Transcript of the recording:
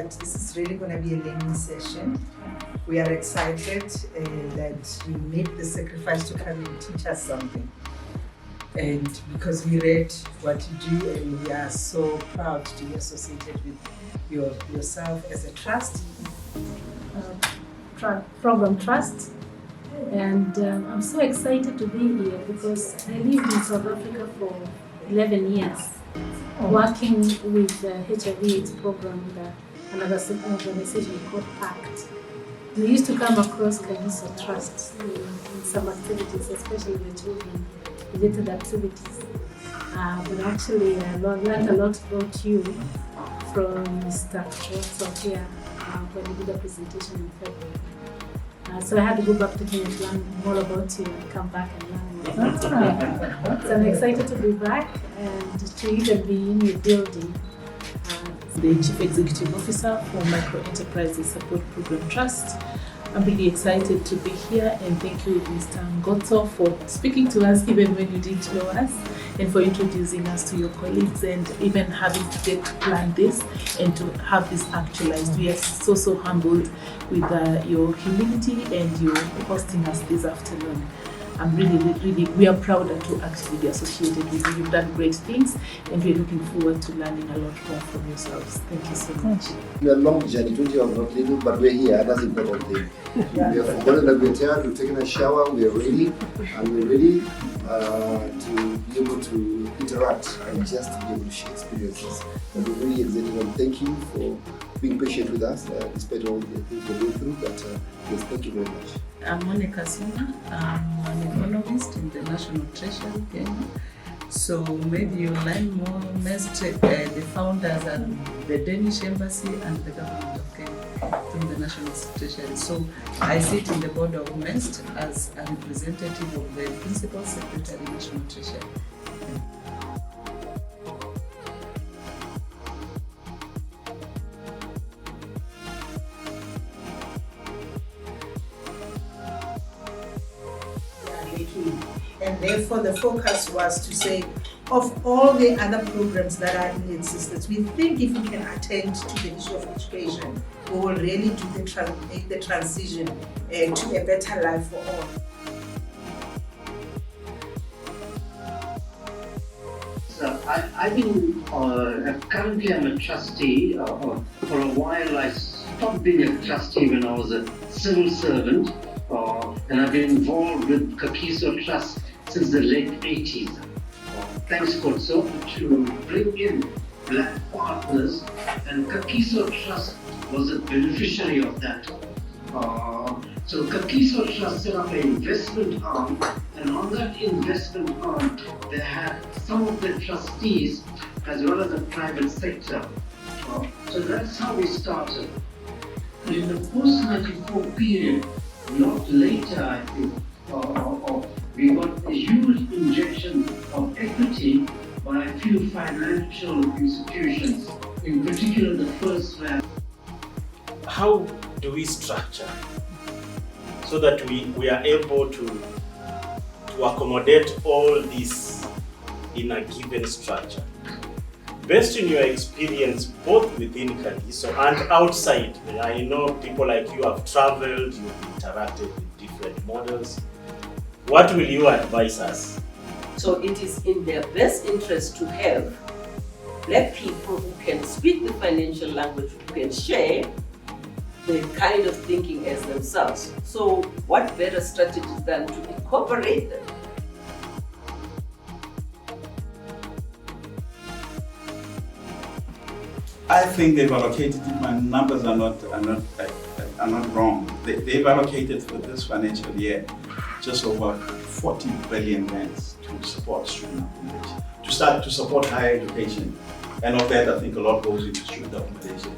that this is really going to be a learning session. We are excited that you made the sacrifice to come and teach us something. And because we read what you do, and we are so proud to be associated with yourself as a trust. Program Trust. And I'm so excited to be here because I lived in South Africa for 11 years, working with the HIV/AIDS program with another organization called PACT. We used to come across Kagiso Trust in some activities, especially the children related activities. But actually, I learned a lot about you from Mr. Watson here when he did a presentation in February. So I had to go back to Kenya to learn more about you and come back and learn more. So I'm excited to be back and to even be in your building. The Chief Executive Officer for Micro Enterprises Support Program Trust. I'm really excited to be here, and thank you, Mr. Ngotso, for speaking to us even when you didn't know us, and for introducing us to your colleagues, and even having to get to plan this and to have this actualized. We are so humbled with your humility and your hosting us this afternoon. I'm really, we are proud to actually be associated with you. You've done great things, and we're looking forward to learning a lot more from yourselves. Thank you so much. We are long journey, 20 years not little, but we're here. That's the important thing. We have forgotten that we're tired, we've taken a shower, we are ready, and we're ready to be able to interact and just be able to share experiences. And we're really excited, and thank you for being patient with us despite all the things we're going through. But yes, thank you very much. I'm Monica Suma. I'm an economist in the National Treasury, Kenya. So maybe you'll learn more. The founders and the Danish Embassy and the government of Kenya in the National Treasury. So I sit in the board of MEST as a representative of the Principal Secretary, National Treasury. And therefore the focus was to say, of all the other programs that are in existence, we think if we can attend to the issue of education, we will really make the transition to a better life for all. So I've been, currently I'm a trustee. For a while I stopped being a trustee when I was a civil servant. And I've been involved with Kagiso Trust since the late 80s. Thanks, Kotso, to bring in black partners, and Kagiso Trust was a beneficiary of that. So Kagiso Trust set up an investment arm, and on that investment arm, they had some of the trustees as well as the private sector. So that's how we started. And in the post-94 period, not later, I think, we got a huge injection of equity by a few financial institutions, in particular the first one. How do we structure so that we are able to accommodate all this in a given structure? Based on your experience both within Kagiso and outside, I know people like you have traveled, you've interacted with different models. What will you advise us? So it is in their best interest to have black people who can speak the financial language, who can share the kind of thinking as themselves. So what better strategy than to incorporate them? I think they've allocated it. My numbers are not wrong. They've allocated for this financial year just over 40 billion rands to support student accommodation, to support higher education. And of that, I think a lot goes into student accommodation.